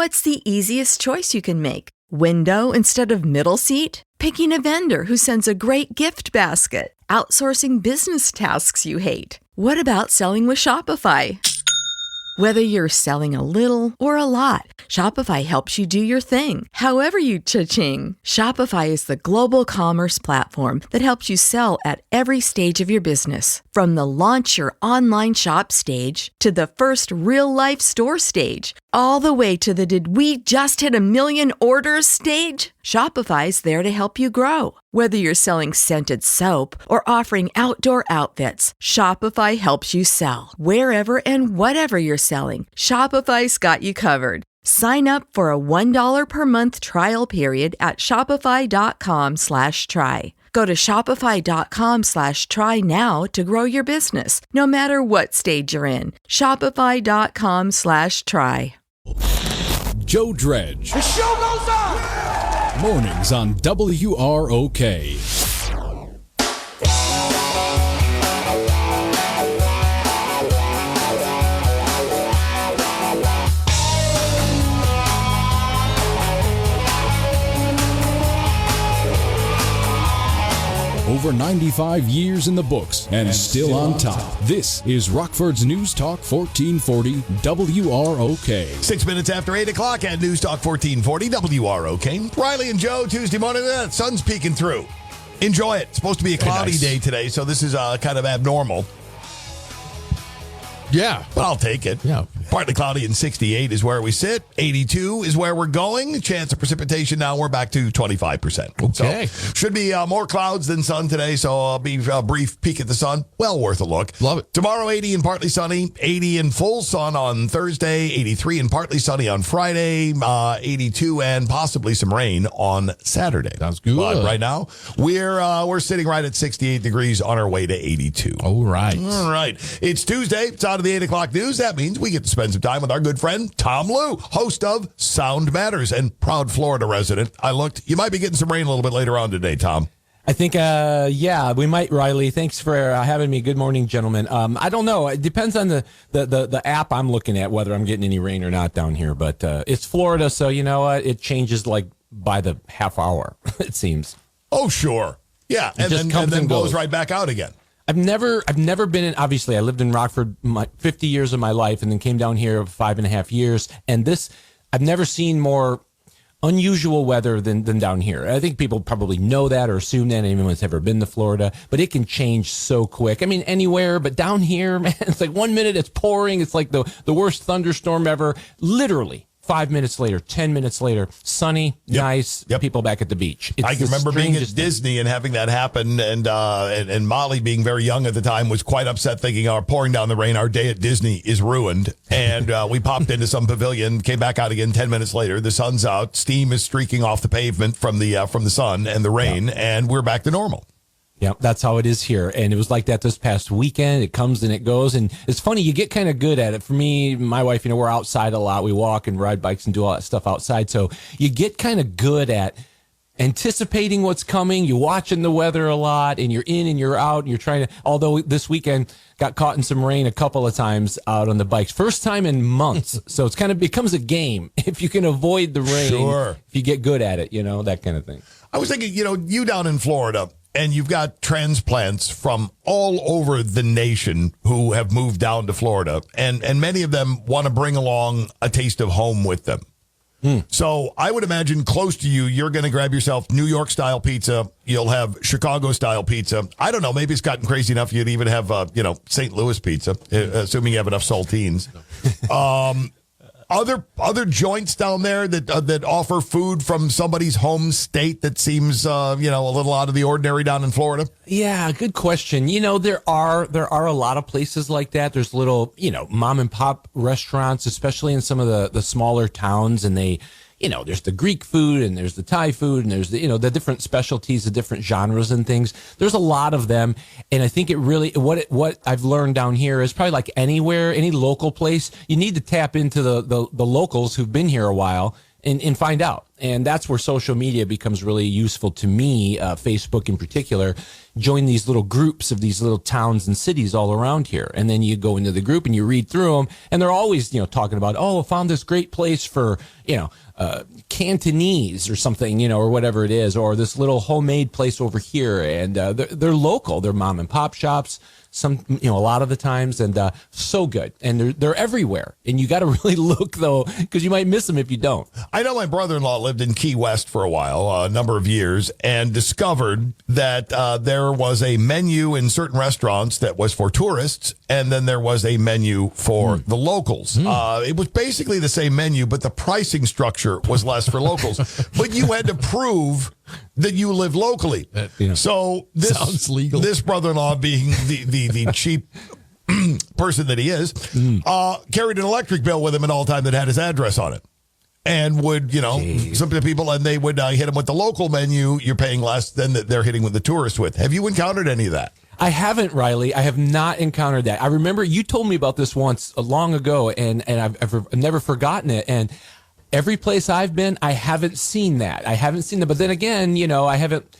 What's the easiest choice you can make? Window instead of middle seat? Picking a vendor who sends a great gift basket? Outsourcing business tasks you hate? What about selling with Shopify? Whether you're selling a little or a lot, Shopify helps you do your thing, however you cha-ching. Shopify is the global commerce platform that helps you sell at every stage of your business. From the launch your online shop stage to the first real-life store stage, all the way to the did we just hit a million orders stage. Shopify's there to help you grow. Whether you're selling scented soap or offering outdoor outfits, Shopify helps you sell. Wherever and whatever you're selling, Shopify's got you covered. Sign up for a $1 per month trial period at shopify.com/try. Go to shopify.com/try now to grow your business, no matter what stage you're in. Shopify.com/try. Joe Dredge. The show goes on! Mornings on WROK. Over 95 years in the books and still on top. This is Rockford's News Talk 1440 WROK. 6 minutes after 8 o'clock at News Talk 1440 WROK. Riley and Joe, Tuesday morning. The sun's peeking through. Enjoy it. It's supposed to be a cloudy day today, so this is kind of abnormal. Yeah. But I'll take it. Yeah. Partly cloudy and 68 is where we sit. 82 is where we're going. Chance of precipitation now we're back to 25%. Okay. So, should be more clouds than sun today, so I'll be a brief peek at the sun. Well worth a look. Love it. Tomorrow, 80 and partly sunny. 80 and full sun on Thursday. 83 and partly sunny on Friday. 82 and possibly some rain on Saturday. Sounds good. But right now, we're sitting right at 68 degrees on our way to 82. All right. All right. It's Tuesday. It's out of the 8 o'clock news. That means we get to spend some time with our good friend, Tom Liu, host of Sound Matters and proud Florida resident. I looked. You might be getting some rain a little bit later on today, Tom. I think, yeah, we might, Riley. Thanks for having me. Good morning, gentlemen. I don't know. It depends on the app I'm looking at, whether I'm getting any rain or not down here. But it's Florida, so you know what? It changes like by the half hour, it seems. Oh, sure. Yeah, and then goes right back out again. I've never been in, obviously I lived in Rockford 50 years of my life and then came down here 5.5 years. And I've never seen more unusual weather than down here. I think people probably know that or assume that anyone's ever been to Florida, but it can change so quick. I mean, anywhere, but down here, man, it's like 1 minute it's pouring. It's like the worst thunderstorm ever. Literally. 5 minutes later, 10 minutes later, sunny, nice, people back at the beach. I can remember being at Disney and having that happen, and Molly, being very young at the time, was quite upset, thinking, pouring down the rain, our day at Disney is ruined. And we popped into some pavilion, came back out again 10 minutes later. The sun's out, steam is streaking off the pavement from the sun and the rain, and we're back to normal. Yeah, that's how it is here. And it was like that this past weekend. It comes and it goes. And it's funny, you get kind of good at it. For me, my wife, we're outside a lot. We walk and ride bikes and do all that stuff outside. So you get kind of good at anticipating what's coming. You're watching the weather a lot and you're in and you're out. And you're trying to, although this weekend got caught in some rain a couple of times out on the bikes. First time in months. So it's kind of becomes a game. If you can avoid the rain, sure. If you get good at it, that kind of thing. I was thinking, you down in Florida, and you've got transplants from all over the nation who have moved down to Florida, and many of them want to bring along a taste of home with them. So I would imagine close to you, you're going to grab yourself New York-style pizza. You'll have Chicago-style pizza. I don't know. Maybe it's gotten crazy enough you'd even have, St. Louis pizza, assuming you have enough saltines. Other joints down there that offer food from somebody's home state that seems a little out of the ordinary down in Florida? Yeah, good question. There are a lot of places like that. There's little, mom and pop restaurants, especially in some of the smaller towns, and they, there's the Greek food and there's the Thai food and there's the different specialties, the different genres and things. There's a lot of them. And I think it really, what I've learned down here is probably like anywhere, any local place, you need to tap into the locals who've been here a while and find out. And that's where social media becomes really useful to me, Facebook in particular. Join these little groups of these little towns and cities all around here. And then you go into the group and you read through them. And they're always, talking about, I found this great place for, Cantonese or something, or whatever it is, or this little homemade place over here. And they're local. They're mom and pop shops. Some, a lot of the times, and so good. And they're everywhere. And you got to really look, though, because you might miss them if you don't. I know my brother-in-law lived in Key West for a while, a number of years, and discovered that there was a menu in certain restaurants that was for tourists, and then there was a menu for the locals. It was basically the same menu, but the pricing structure was less for locals. But you had to prove that you live locally. So this sounds legal. This brother-in-law, being the cheap person that he is, carried an electric bill with him at all time that had his address on it. And would, some people, and they would hit him with the local menu. You're paying less than they're hitting with the tourist with. Have you encountered any of that? I haven't, Riley. I have not encountered that. I remember you told me about this once long ago, and I've never forgotten it. And every place I've been, I haven't seen that. But then again, I haven't,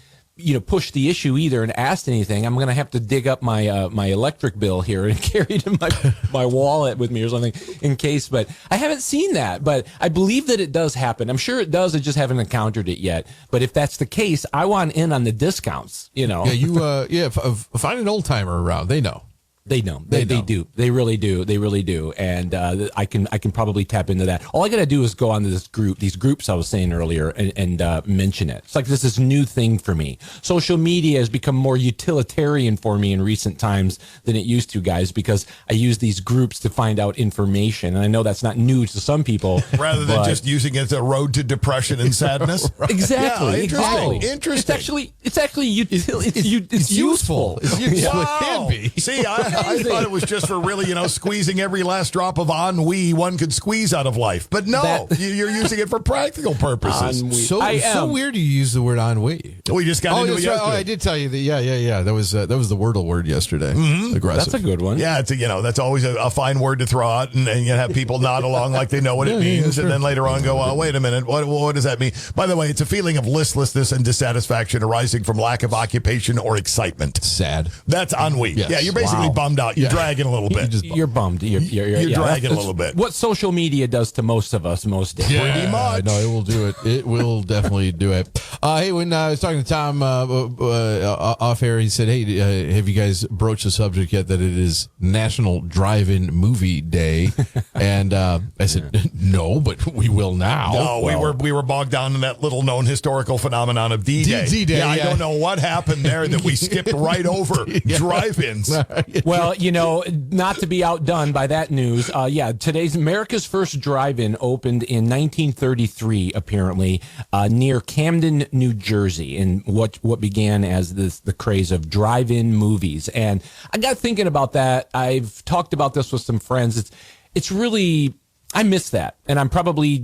pushed the issue either and asked anything. I'm going to have to dig up my my electric bill here and carry it in my wallet with me or something in case. But I haven't seen that. But I believe that it does happen. I'm sure it does. I just haven't encountered it yet. But if that's the case, I want in on the discounts. Yeah, find an old timer around. They know. They know. They do. They really do. They really do. And I can probably tap into that. All I got to do is go on to these groups I was saying earlier, and mention it. It's like this new thing for me. Social media has become more utilitarian for me in recent times than it used to, guys, because I use these groups to find out information. And I know that's not new to some people. Rather than just using it as a road to depression and sadness. Exactly. Yeah, exactly. Interesting. It's actually it's useful. It's useful. Wow. It can be. See, I thought it was just for really, squeezing every last drop of ennui one could squeeze out of life. But no, you're using it for practical purposes. So weird you use the word ennui. We just got into it yesterday. I did tell you that. Yeah. That was the Wordle word yesterday. Aggressive. That's a good one. Yeah, that's always a fine word to throw out, and you have people nod along like they know what it means, and then later on go, wait a minute, what does that mean? By the way, it's a feeling of listlessness and dissatisfaction arising from lack of occupation or excitement. Sad. That's ennui. Yes. Yeah, you're basically bummed out. You're dragging a little bit. You're bummed. You're dragging a little bit. What social media does to most of us most days. Pretty much. No, it will do it. It will definitely do it. Hey, when I was talking to Tom off air, he said, hey, have you guys broached the subject yet that it is National Drive-In Movie Day? And I said, no, but we will now. No, we were bogged down in that little known historical phenomenon of D-Day. D-Day, yeah, I don't know what happened there that we skipped right over drive-ins. Well, not to be outdone by that news, today's America's first drive-in opened in 1933, apparently, near Camden, New Jersey, in what began as the craze of drive-in movies. And I got thinking about that. I've talked about this with some friends. It's really, I miss that, and I'm probably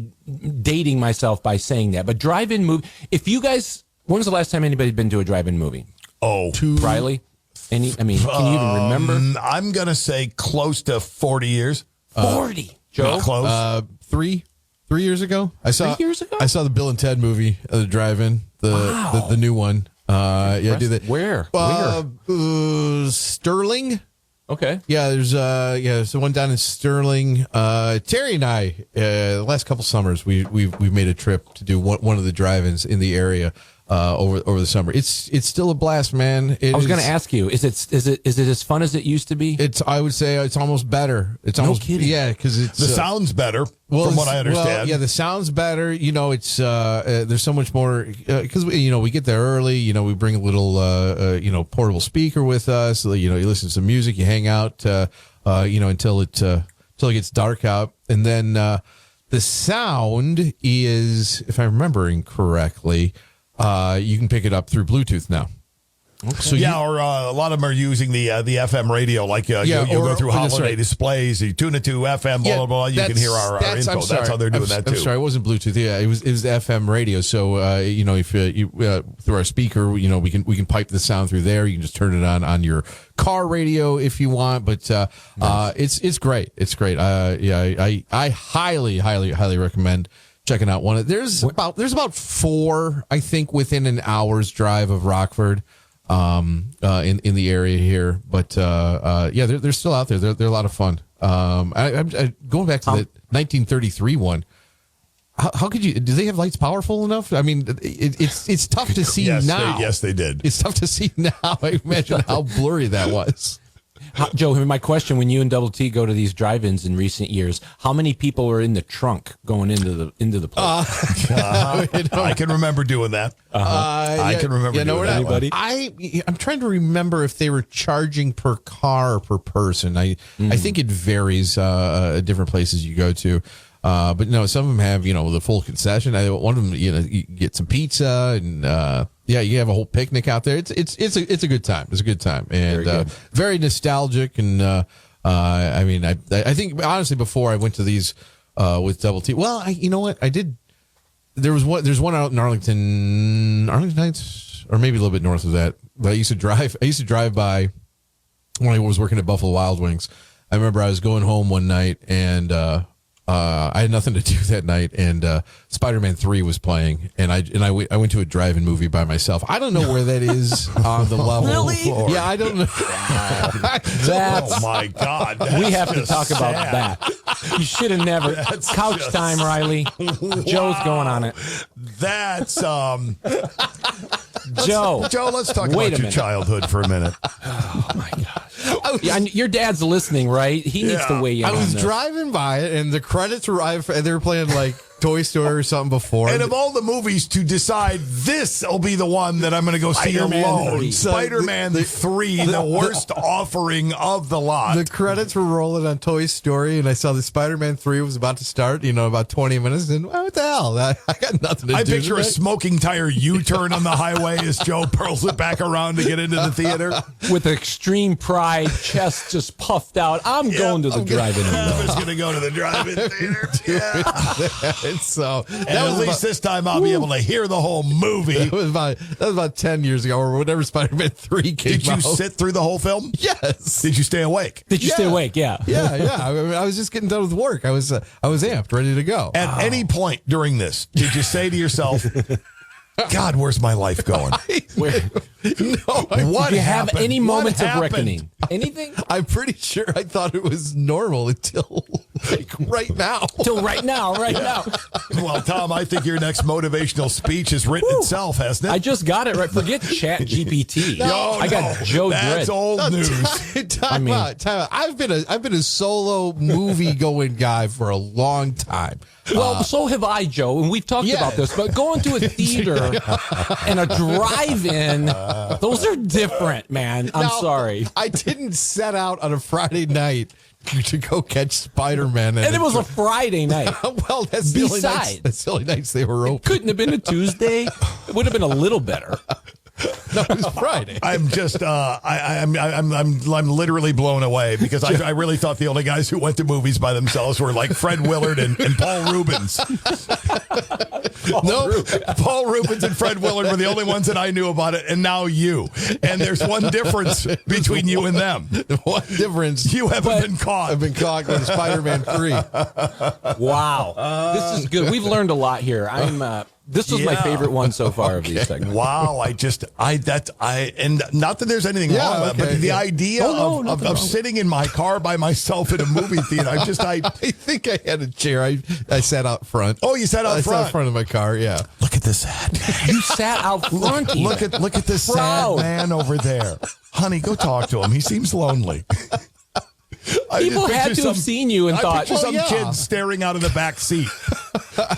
dating myself by saying that. But drive-in movie, if you guys, when was the last time anybody's been to a drive-in movie? Riley? Can you even remember? I'm going to say close to 40 years. 40. Joe? Close. 3 years ago. 3 years ago? I saw the Bill and Ted movie, the drive-in, the new one. I do that. Where? Sterling. Okay. Yeah, there's the one down in Sterling. Terry and I, the last couple summers, we've made a trip to do one of the drive-ins in the area. Over the summer, it's still a blast, man. I was going to ask you, is it as fun as it used to be? I would say it's almost better. It's almost kidding. Yeah, because it's the sound's better from what I understand. Well, yeah, the sound's better. It's there's so much more because we get there early. We bring a little portable speaker with us. You listen to some music, you hang out. Until it gets dark out, and then the sound is, if I'm remembering correctly. You can pick it up through Bluetooth now. Okay. So or a lot of them are using the FM radio. Like you go through holiday displays, you tune it to FM, blah blah blah. You can hear our info. That's how they're doing that too. I'm sorry, it wasn't Bluetooth. Yeah, it was FM radio. So if you through our speaker, we can pipe the sound through there. You can just turn it on your car radio if you want. But nice. It's great. It's great. I highly recommend checking out one. There's about 4, I think, within an hour's drive of Rockford, in the area here. But yeah, they're still out there. They're a lot of fun. I'm going back to the 1933 one. How could you? Do they have lights powerful enough? I mean, it's tough to see now. Yes, they did. It's tough to see now. I imagine how blurry that was. Joe, my question: when you and Double T go to these drive-ins in recent years, how many people were in the trunk going into the place? I can remember doing that. I can remember doing that. Anybody? I'm trying to remember if they were charging per car or per person. I think it varies different places you go to. But no, some of them have, the full concession. One of them, you get some pizza and, you have a whole picnic out there. It's a good time. It's a good time and very nostalgic. And I think honestly before I went to these with Double T, well, you know what I did. There's one out in Arlington Heights, or maybe a little bit north of that. But I used to drive by when I was working at Buffalo Wild Wings. I remember I was going home one night and I had nothing to do that night, and Spider-Man 3 was playing, and I went to a drive-in movie by myself. I don't know where that is on the level. Really? Yeah, I don't know. Oh my God! We have to talk about that. You should have never. Couch time, Riley. Joe's going on it. That's Joe. Joe, let's talk about your childhood for a minute. Oh my God. Yeah, your dad's listening, right? He needs to weigh in. I was on this. driving by it, and the credits were. They were playing like Toy Story or something before. And of all the movies to decide, this will be the one that I'm going to go see alone. Spider-Man 3, the worst offering of the lot. The credits were rolling on Toy Story, and I saw the Spider-Man 3 was about to start, about 20 minutes, and what the hell? I got nothing to do. I picture a smoking tire U-turn on the highway as Joe pearls it back around to get into the theater. With extreme pride, chest just puffed out. I'm going to the drive-in. I was going to go to the drive-in theater. Yeah. So at least this time I'll be able to hear the whole movie. That was about 10 years ago, or whenever Spider-Man 3 came out. Did you sit through the whole film? Yes. Did you stay awake? Did you stay awake? Yeah. Yeah. I was just getting done with work. I was amped, ready to go. At any point during this, did you say to yourself, God, where's my life going? Did you have any moments of reckoning? Anything? I'm pretty sure I thought it was normal until right now. Till right now. Well, Tom, I think your next motivational speech has written itself, hasn't it? I just got it right. Forget Chat GPT. I got Joe That's Dredd. old news. Time out. I've been a solo movie going guy for a long time. Well, so have I, Joe, and we've talked about this, but going to a theater and a drive-in, those are different, man. I'm sorry. I didn't set out on a Friday night to go catch Spider-Man. And it was a Friday night. Well, that's the only nights they were open. Couldn't have been a Tuesday. It would have been a little better. No, it was Friday. I'm just, I'm literally blown away because I really thought the only guys who went to movies by themselves were like Fred Willard and Paul Rubens. Paul Rubens and Fred Willard were the only ones that I knew about it, and now you. And there's one difference between you and them. One difference. You haven't been caught. I've been caught with Spider-Man 3. Wow. This is good. We've learned a lot here. This was my favorite one so far of these segments. Wow, and not that there's anything wrong with it, but the idea of sitting in my car by myself in a movie theater, I think I had a chair. I sat out front. Oh, you sat out front? I sat out front of my car, yeah. Look at this sad man. You sat out front. Look at this sad man over there. Honey, go talk to him. He seems lonely. People had to have seen you and thought, some kid staring out of the back seat.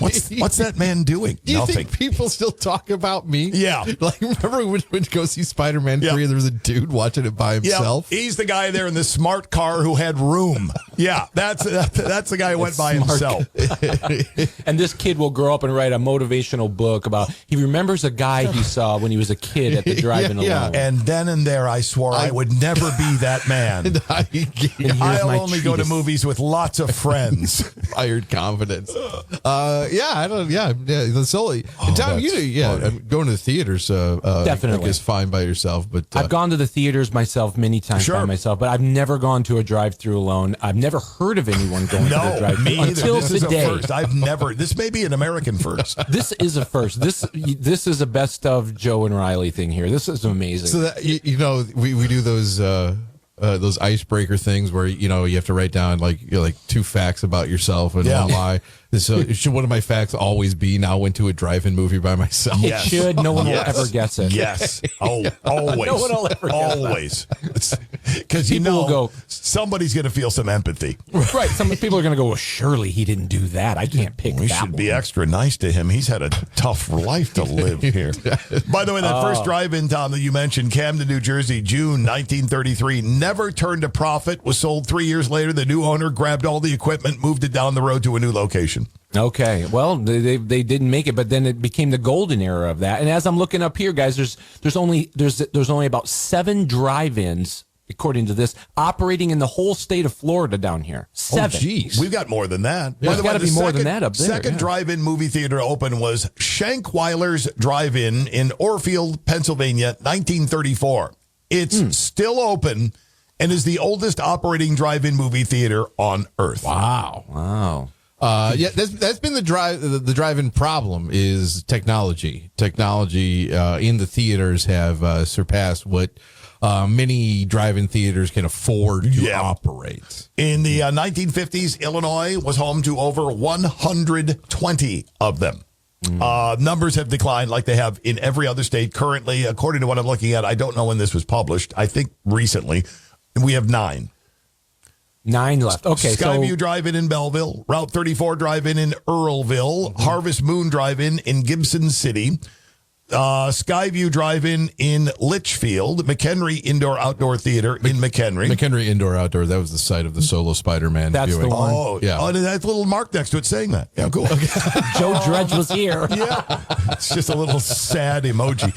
What's that man doing? Do you think people still talk about me? Yeah. Like, remember when we go see Spider-Man 3 and there was a dude watching it by himself? Yeah. He's the guy there in the smart car who had room. Yeah, that's the guy who went by himself. And this kid will grow up and write a motivational book about, he remembers a guy he saw when he was a kid at the drive-in alone. And then and there I swore I would never be that man. I'll only go to movies with lots of friends. Fired confidence. The solo. And Tom, going to the theaters, Definitely. I guess fine by yourself. But I've gone to the theaters myself many times by myself, but I've never gone to a drive-through alone. I've never heard of anyone going to a drive-through me either. until This today. is a first. I've never. This may be an American first. This is a first. This is a best of Joe and Riley thing here. This is amazing. So that we do those icebreaker things where you have to write down like 2 facts about yourself and one lie. So should one of my facts always be now went to a drive-in movie by myself? It should. No one will ever guess it. Yes. Oh, always. No one will ever guess always. Because People will go, somebody's going to feel some empathy. Right. Some people are going to go, well, surely he didn't do that. I can't pick We that should one. be extra nice to him. He's had a tough life to live here. By the way, that first drive-in, Tom, that you mentioned, Camden, New Jersey, June 1933, never turned a profit, was sold 3 years later. The new owner grabbed all the equipment, moved it down the road to a new location. Okay, well, they didn't make it, but then it became the golden era of that. And as I'm looking up here, guys, there's only about 7 drive-ins, according to this, operating in the whole state of Florida down here. 7. Oh, geez. We've got more than that. Yeah, there's gotta be more than that up there, Second yeah. drive-in movie theater to open was Shankweiler's Drive-In in Orfield, Pennsylvania, 1934. It's still open and is the oldest operating drive-in movie theater on Earth. Wow. That's been the drive-in problem is technology. Technology in the theaters have surpassed what many drive-in theaters can afford to operate. In the 1950s, Illinois was home to over 120 of them. Numbers have declined like they have in every other state. Currently, according to what I'm looking at, I don't know when this was published. I think recently, we have 9. 9 left. Okay, Skyview so Drive-In in Belleville, Route 34 Drive-In in Earlville, Harvest Moon Drive-In in Gibson City, Skyview Drive-In in Litchfield, McHenry Indoor-Outdoor Theater in McHenry. McHenry Indoor Outdoor, that was the site of the Solo Spider-Man That's viewing. the one. Oh, Yeah. Oh, and that's a little mark next to it saying that. Yeah, cool. Joe Dredge was here. Yeah, it's just a little sad emoji.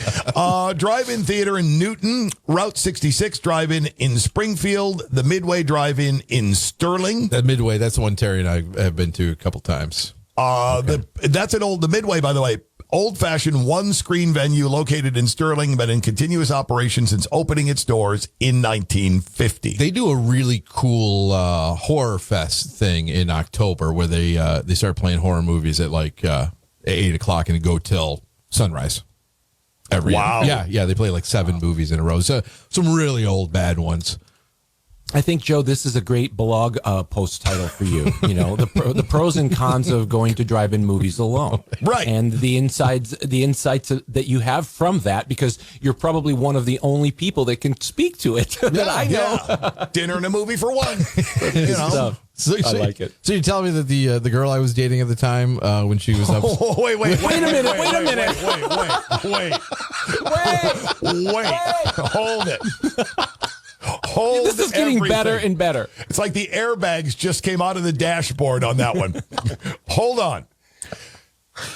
Drive-in theater in Newton, Route 66 Drive-In in Springfield, the Midway Drive-In in Sterling. That Midway, that's the one Terry and I have been to a couple times. That's the Midway, by the way, old-fashioned one-screen venue located in Sterling, but in continuous operation since opening its doors in 1950. They do a really cool horror fest thing in October where they start playing horror movies at like 8 o'clock and go till sunrise. Wow. Yeah, they play like 7 movies in a row. So some really old bad ones. I think, Joe, this is a great blog post title for you. You know, the pros and cons of going to drive-in movies alone, Right. And the insights that you have from that, because you're probably one of the only people that can speak to it that I know. Yeah. Dinner and a movie for one. You know. Stuff. I like it. So you tell me that the girl I was dating at the time when she was up. Oh, wait a minute. Wait. Hold it. This is getting better and better. It's like the airbags just came out of the dashboard on that one. Hold on.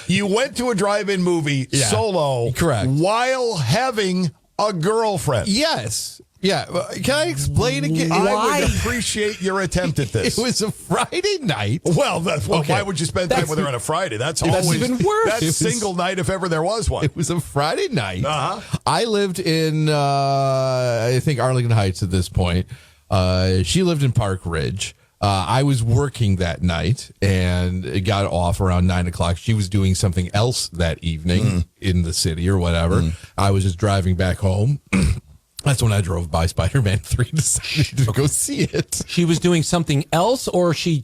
You went to a drive-in movie solo, Correct, while having a girlfriend. Yes. Yeah. Can I explain again? I would appreciate your attempt at this. It was a Friday night. Well, Okay. Why would you spend time with her on a Friday? That's That's always even worse. That's It was- single night if ever there was one. It was a Friday night. Uh-huh. I lived in, I think, Arlington Heights at this point. She lived in Park Ridge. I was working that night and got off around 9 o'clock. She was doing something else that evening in the city or whatever. I was just driving back home. That's when I drove by Spider-Man 3 and decided to go see it. She was doing something else, or she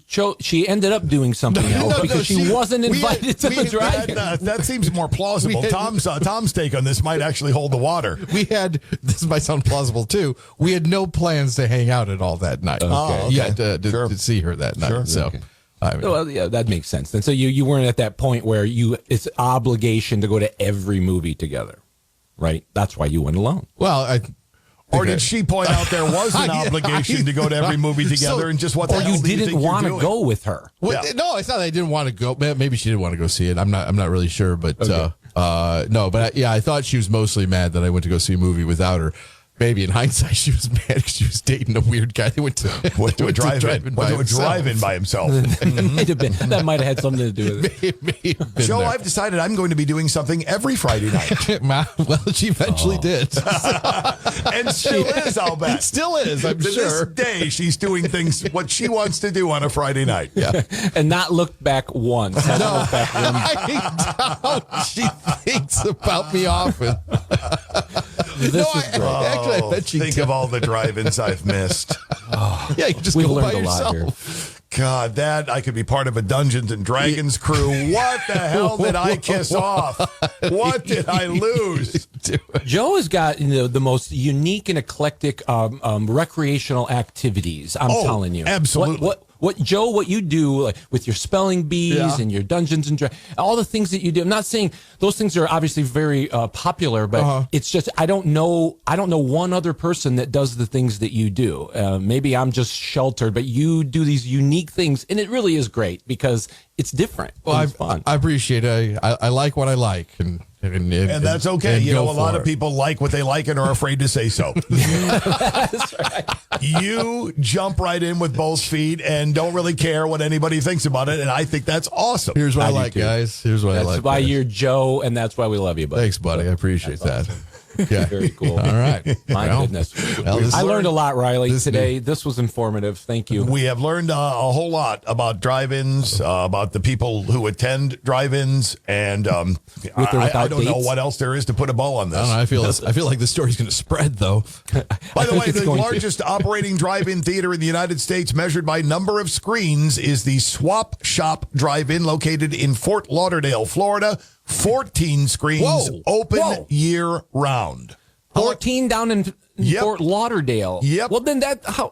ended up doing something else because she wasn't invited to the drive-in. That seems more plausible. Tom's take on this might actually hold the water. We had, this might sound plausible too, we had no plans to hang out at all that night. Oh, okay. Yeah, to Sure. see her that night. Sure. So, Okay. I mean, Well, yeah, that makes sense. And so you weren't at that point where it's obligation to go to every movie together, right? That's why you went alone. well, Or did she point out there was an obligation to go to every movie together and just what the Or hell you do you didn't think you're want to doing? go with her. Well, Yeah. no, it's not that I didn't want to go. Maybe she didn't want to go see it. I'm not really sure, but no, but I thought she was mostly mad that I went to go see a movie without her. Maybe in hindsight, she was mad because she was dating a weird guy. They went to a drive-in by himself. That might have had something to do with it. Joe, I've decided I'm going to be doing something every Friday night. Well, she eventually did. And still is, I'll bet. It still is, I'm to sure. this day, she's doing things, what she wants to do on a Friday night. Yeah. And not look back once. No, I doubt she thinks about me often. This is great. Actually, I bet she Think of all the drive-ins I've missed. Yeah, you just We've go by learned a lot yourself. God, that I could be part of a Dungeons and Dragons crew. What the hell did I kiss off? What did I lose? Joe has got the most unique and eclectic recreational activities. I'm telling you, absolutely. What Joe, what you do, like, with your spelling bees and your Dungeons and Dragons, all the things that you do. I'm not saying those things are obviously very popular, but it's just I don't know one other person that does the things that you do. Maybe I'm just sheltered, but you do these unique things, and it really is great because it's different. Well, it's fun. I appreciate it. I like what I like, and that's okay. And you know, a lot for of people like what they like and are afraid to say so. That's right. You jump right in with both feet and don't really care what anybody thinks about it, and I think that's awesome. Here's what I do like, too. guys. Here's what I like. That's why guys. you're Joe, and that's why we love you, buddy. Thanks, buddy. I appreciate that. Yeah. Very cool. All right. My Well, goodness. this- I learned a lot, Riley, today. This was informative. Thank you. We have learned a whole lot about drive-ins, about the people who attend drive-ins, and With or I without don't know dates? what else there is to put a bow on this. I don't know, I feel like the story's going to spread, though. By the way, it's the going to. largest operating drive-in theater in the United States, measured by number of screens, is the Swap Shop Drive-In, located in Fort Lauderdale, Florida. 14 screens, Whoa. open Whoa. year-round. 14 down in Yep. Fort Lauderdale. Yep. Well, then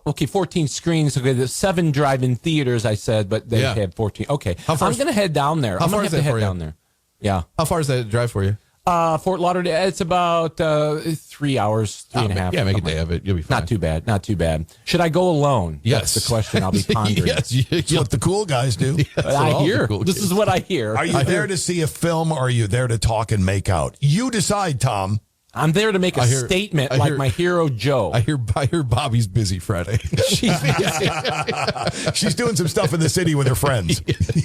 okay, 14 screens. Okay, there's 7 drive-in theaters, I said, but they had 14. Okay, How far I'm is- going to head down there. how I'm far going is to have that to for head you? down there. Yeah. How far is that drive for you? Fort Lauderdale, it's about 3 hours, three and a half. Yeah, make a something day like of it. You'll be fine. Not too bad. Not too bad. Should I go alone? Yes. That's the question I'll be pondering. Yes. That's what the cool guys do. But I all the hear. cool This kids is what I hear. Are you there to see a film, or are you there to talk and make out? You decide, Tom. I'm there to make a statement like my hero Joe. I hear Bobby's busy Friday. She's doing some stuff in the city with her friends.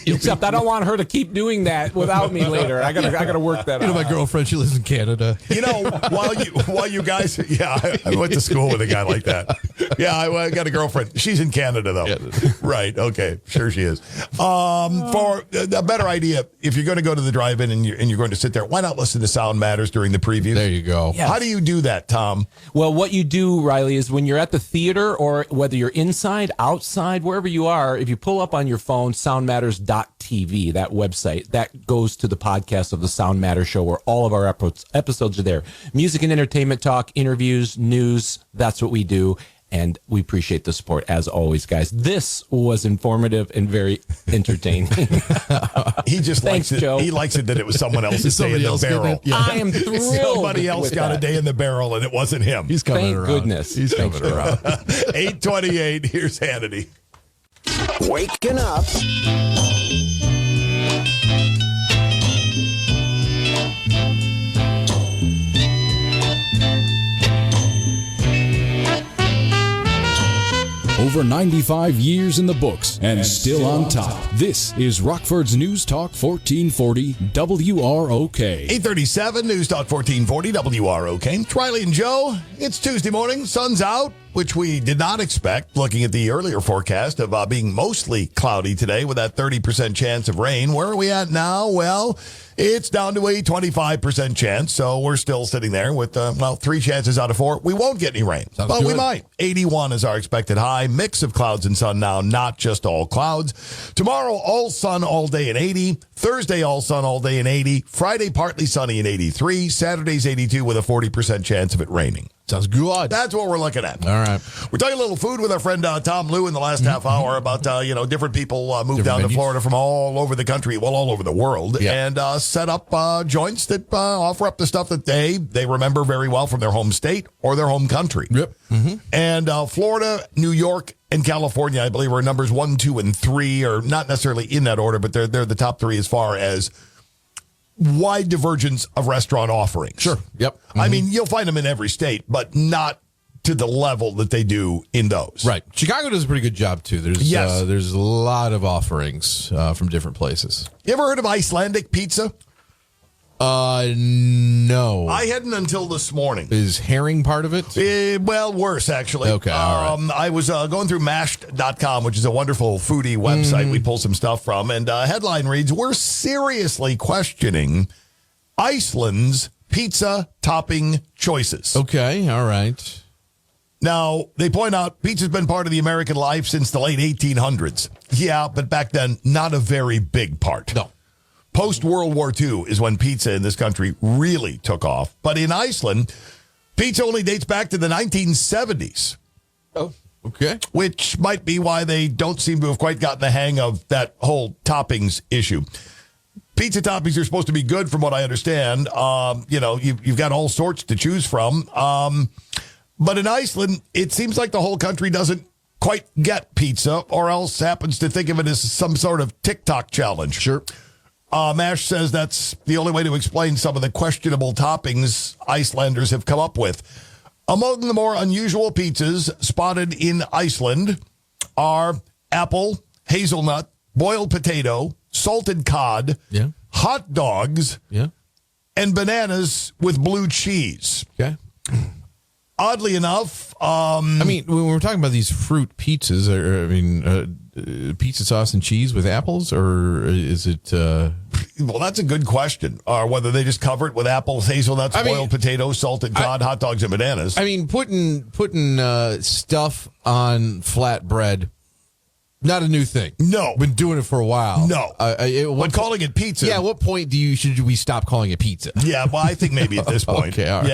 Except I don't want her to keep doing that without me later. I gotta work that You know, out. my girlfriend, she lives in Canada. You know, while you guys, I went to school with a guy like that. Yeah, I got a girlfriend. She's in Canada, though. Yeah. Right. Okay. Sure she is. For a better idea, if you're going to go to the drive-in and you're going to sit there, why not listen to Sound Matters during the preview? There you go. Yes. How do you do that, Tom? Well, what you do, Riley, is when you're at the theater or whether you're inside, outside, wherever you are, if you pull up on your phone soundmatters.tv, that website, that goes to the podcast of the Sound Matters Show where all of our episodes are there. Music and entertainment talk, interviews, news, that's what we do. And we appreciate the support as always, guys. This was informative and very entertaining. He just Thanks, likes it. Joe. He likes it that it was someone else's day in Somebody the else did barrel. it? Yeah. I am thrilled. Somebody else with got that. a day in the barrel, and it wasn't him. He's coming Thank around. goodness. He's coming around. 8:28. Here's Hannity. Waking up. Over 95 years in the books and still on top. This is Rockford's News Talk 1440 WROK. 837 News Talk 1440 WROK. It's Riley and Joe. It's Tuesday morning. Sun's out, which we did not expect, looking at the earlier forecast of being mostly cloudy today with that 30% chance of rain. Where are we at now? Well, it's down to a 25% chance, so we're still sitting there with, 3 chances out of 4. We won't get any rain, Sounds but we good. might. 81 is our expected high. Mix of clouds and sun now, not just all clouds. Tomorrow, all sun all day and 80. Thursday, all sun all day and 80. Friday, partly sunny and 83. Saturday's 82 with a 40% chance of it raining. Sounds good. That's what we're looking at. All right. We're talking a little food with our friend Tom Liu in the last half hour about, different people moved Different down to venues. Florida from all over the country, well, all over the world, Yeah. and set up joints that offer up the stuff that they remember very well from their home state or their home country. Yep. Mm-hmm. And Florida, New York, and California, I believe, are numbers 1, 2, and 3, or not necessarily in that order, but they're the top 3 as far as wide divergence of restaurant offerings. Sure. Yep. I mean, you'll find them in every state, but not to the level that they do in those. Right. Chicago does a pretty good job, too. There's a lot of offerings from different places. You ever heard of Icelandic pizza? No. I hadn't until this morning. Is herring part of it? Well, worse, actually. Okay, all right. I was going through mashed.com, which is a wonderful foodie website we pull some stuff from, and headline reads, "We're seriously questioning Iceland's pizza topping choices." Okay, all right. Now, they point out pizza's been part of the American life since the late 1800s. Yeah, but back then, not a very big part. No. Post-World War II is when pizza in this country really took off. But in Iceland, pizza only dates back to the 1970s. Oh, okay. Which might be why they don't seem to have quite gotten the hang of that whole toppings issue. Pizza toppings are supposed to be good from what I understand. You've got all sorts to choose from. But in Iceland, it seems like the whole country doesn't quite get pizza or else happens to think of it as some sort of TikTok challenge. Sure. MASH says that's the only way to explain some of the questionable toppings Icelanders have come up with. Among the more unusual pizzas spotted in Iceland are apple, hazelnut, boiled potato, salted cod, hot dogs, and bananas with blue cheese. Okay. Oddly enough, when we're talking about these fruit pizzas, pizza sauce and cheese with apples, or is it? Well, that's a good question. Or whether they just cover it with apples, hazelnuts, boiled potatoes, salted cod, hot dogs, and bananas. Putting stuff on flatbread. Not a new thing. No. Been doing it for a while. No. But calling it pizza. Yeah, at what point should we stop calling it pizza? Yeah, well, I think maybe at this point. Okay, all right.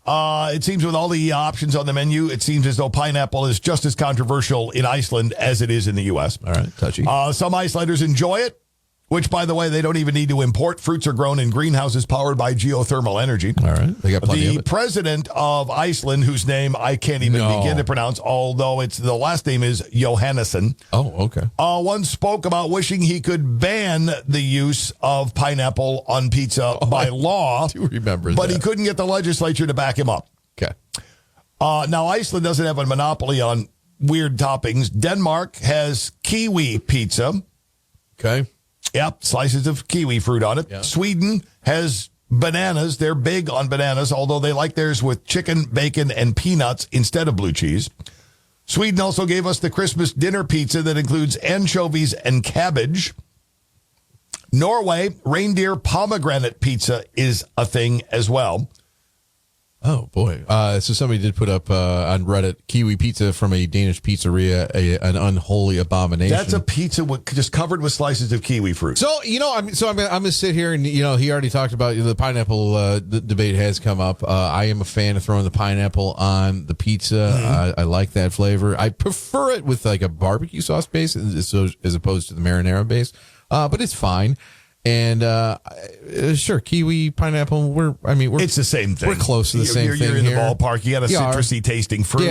Yeah. It seems with all the options on the menu, it seems as though pineapple is just as controversial in Iceland as it is in the U.S. All right, touchy. Some Icelanders enjoy it, which, by the way, they don't even need to import. Fruits are grown in greenhouses powered by geothermal energy. All right. They got plenty of it. The president of Iceland, whose name I can't even begin to pronounce, although the last name is Johannesson. Oh, okay. Once spoke about wishing he could ban the use of pineapple on pizza by law. I do remember but that. he couldn't get the legislature to back him up. Okay. Now, Iceland doesn't have a monopoly on weird toppings. Denmark has kiwi pizza. Okay. Yep, slices of kiwi fruit on it. Yeah. Sweden has bananas. They're big on bananas, although they like theirs with chicken, bacon, and peanuts instead of blue cheese. Sweden also gave us the Christmas dinner pizza that includes anchovies and cabbage. Norway, reindeer pomegranate pizza is a thing as well. Oh, boy. So somebody did put up on Reddit, kiwi pizza from a Danish pizzeria, an unholy abomination. That's a pizza just covered with slices of kiwi fruit. So, I'm going to sit here and, he already talked about the pineapple the debate has come up. I am a fan of throwing the pineapple on the pizza. Mm-hmm. I like that flavor. I prefer it with like a barbecue sauce base as opposed to the marinara base, but it's fine. And sure, kiwi, pineapple. It's the same thing. We're close to the same thing. You're in here. the ballpark. You got a citrusy tasting fruit.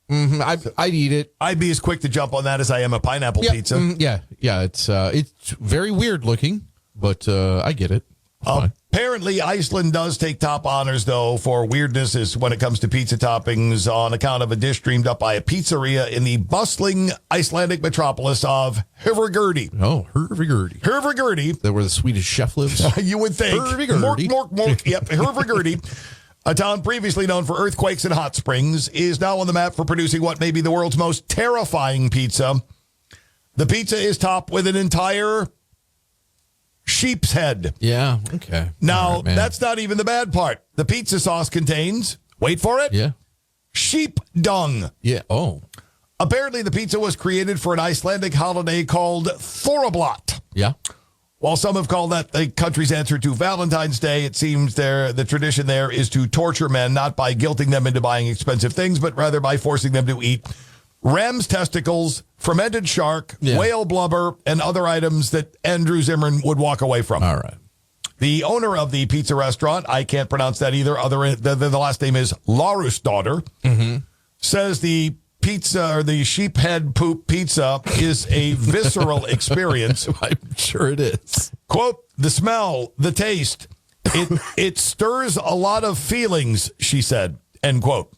Yeah, I'd eat it. I'd be as quick to jump on that as I am a pineapple pizza. Yeah. It's very weird looking, but I get it. Apparently, Iceland does take top honors, though, for weirdness when it comes to pizza toppings on account of a dish dreamed up by a pizzeria in the bustling Icelandic metropolis of Hurvagurdi. Oh, Hurvagurdi. Hurvagurdi. Is that where the Swedish chef lives? You would think. Hurvagurdi. Mork. Yep, Hurvagurdi. A town previously known for earthquakes and hot springs is now on the map for producing what may be the world's most terrifying pizza. The pizza is topped with an entire sheep's head. Yeah, okay. Now, that's not even the bad part. The pizza sauce contains, wait for it, sheep dung. Yeah, oh. Apparently, the pizza was created for an Icelandic holiday called Thorrablot. Yeah. While some have called that the country's answer to Valentine's Day, it seems the tradition there is to torture men, not by guilting them into buying expensive things, but rather by forcing them to eat ram's testicles, fermented shark, whale blubber, and other items that Andrew Zimmern would walk away from. All right. The owner of the pizza restaurant, I can't pronounce that either. The last name is Larusdottir, says the pizza or the sheep head poop pizza is a visceral experience. I'm sure it is. Quote, the smell, the taste, it stirs a lot of feelings, she said, end quote.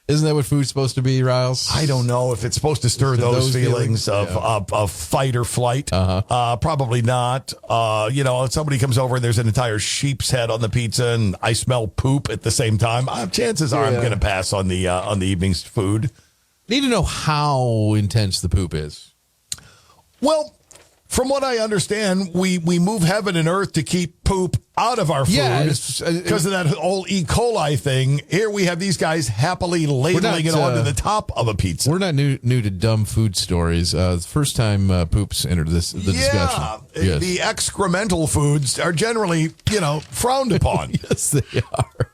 Isn't that what food's supposed to be, Riles? I don't know if it's supposed to stir those feelings of, Yeah. of fight or flight. Uh-huh. Probably not. If somebody comes over and there's an entire sheep's head on the pizza and I smell poop at the same time, chances are I'm going to pass on the evening's food. Need to know how intense the poop is. Well, from what I understand, we move heaven and earth to keep poop out of our food because of that whole E. coli thing. Here we have these guys happily ladling it onto the top of a pizza. We're not new to dumb food stories. The first time poops entered the discussion. Yes. The excremental foods are generally, frowned upon. Yes, they are.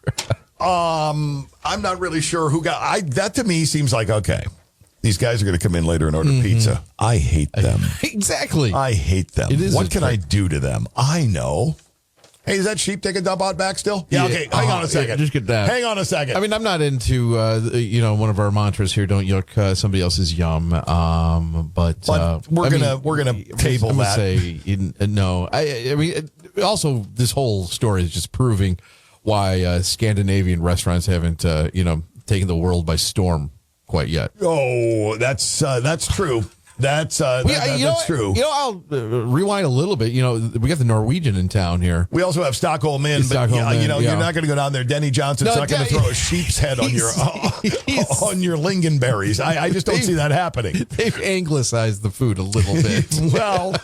I'm not really sure who got that. To me seems like, okay, these guys are going to come in later and order pizza. I hate them. Exactly. I hate them. It is what can I do to them? I know. Hey, is that sheep take a dump out back still? Yeah, okay. Hang on a second. Yeah, just get that. Hang on a second. I mean, I'm not into, one of our mantras here, don't yuck somebody else's yum. But we're gonna table I'm that. No. I mean, also, this whole story is just proving why Scandinavian restaurants haven't, taken the world by storm quite yet. Oh, that's true. That's true. I'll rewind a little bit. We got the Norwegian in town here. We also have Stockholm Inn, but you're not going to go down there. Denny Johnson's not going to throw a sheep's head on your on your lingonberries. I just don't see that happening. They've anglicized the food a little bit. Well,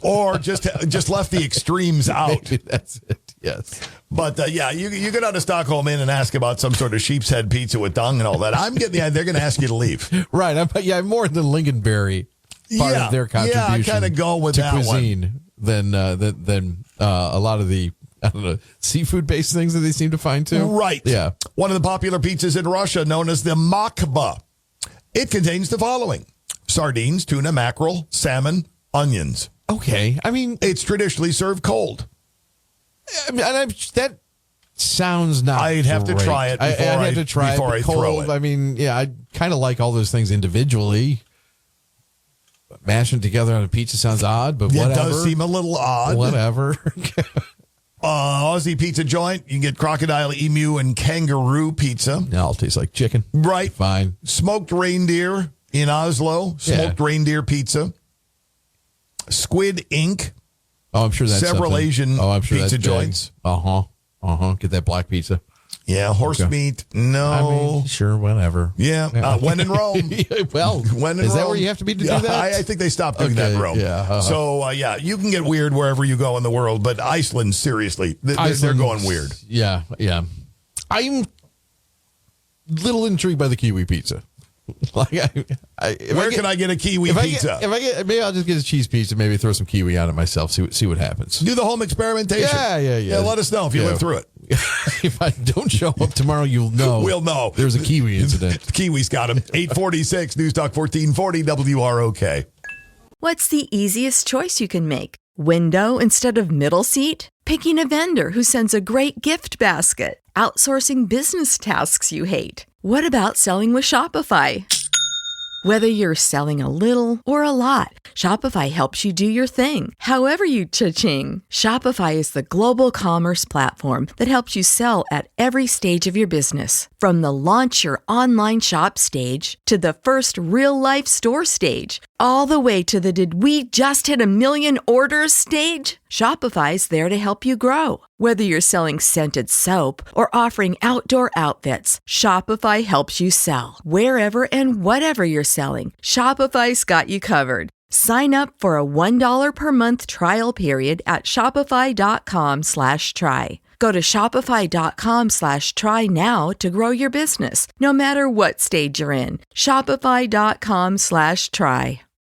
or just left the extremes out. Maybe that's it. Yes. But you go down to Stockholm Inn and ask about some sort of sheep's head pizza with dung and all that. I'm getting the idea they're going to ask you to leave. Right. I'm more than lingonberry part of their contribution. Yeah, I kind of go with to that cuisine than a lot of the seafood based things that they seem to find too. Right. Yeah. One of the popular pizzas in Russia, known as the makba, it contains the following: sardines, tuna, mackerel, salmon, onions. Okay. I mean, it's traditionally served cold. That sounds not. I'd have to try it before I throw it. I mean, yeah, I kind of like all those things individually. But mashing together on a pizza sounds odd, but whatever. It does seem a little odd. Whatever. Aussie pizza joint. You can get crocodile, emu, and kangaroo pizza. It all tastes like chicken. Right. Fine. Smoked reindeer in Oslo. Smoked reindeer pizza. Squid Ink. Oh, I'm sure that's several something. Asian pizza joints. Get that black pizza. Yeah, horse meat. No. I mean, sure, whatever. Yeah, when in Rome. Well, when in is Rome. That where you have to be to do that? I think they stopped doing that in Rome. Yeah. So, you can get weird wherever you go in the world, but Iceland, seriously, they're going weird. Yeah. I'm a little intrigued by the kiwi pizza. Where can I get a kiwi pizza? Maybe I'll just get a cheese pizza. Maybe throw some kiwi on it myself. See what happens. Do the home experimentation. Yeah. Let us know if you live through it. If I don't show up tomorrow, you'll know. We'll know. There's a kiwi incident. Kiwi's got him. 846 News Talk 1440 WROK. What's the easiest choice you can make? Window instead of middle seat? Picking a vendor who sends a great gift basket? Outsourcing business tasks you hate? What about selling with Shopify? Whether you're selling a little or a lot, Shopify helps you do your thing, however you cha-ching. Shopify is the global commerce platform that helps you sell at every stage of your business. From the launch your online shop stage to the first real-life store stage, all the way to the did we just hit 1 million orders stage. Shopify's there to help you grow. Whether you're selling scented soap or offering outdoor outfits, Shopify helps you sell. Wherever and whatever you're selling, Shopify's got you covered. Sign up for a $1 per month trial period at shopify.com/try. Go to shopify.com/try now to grow your business, no matter what stage you're in. Shopify.com/try.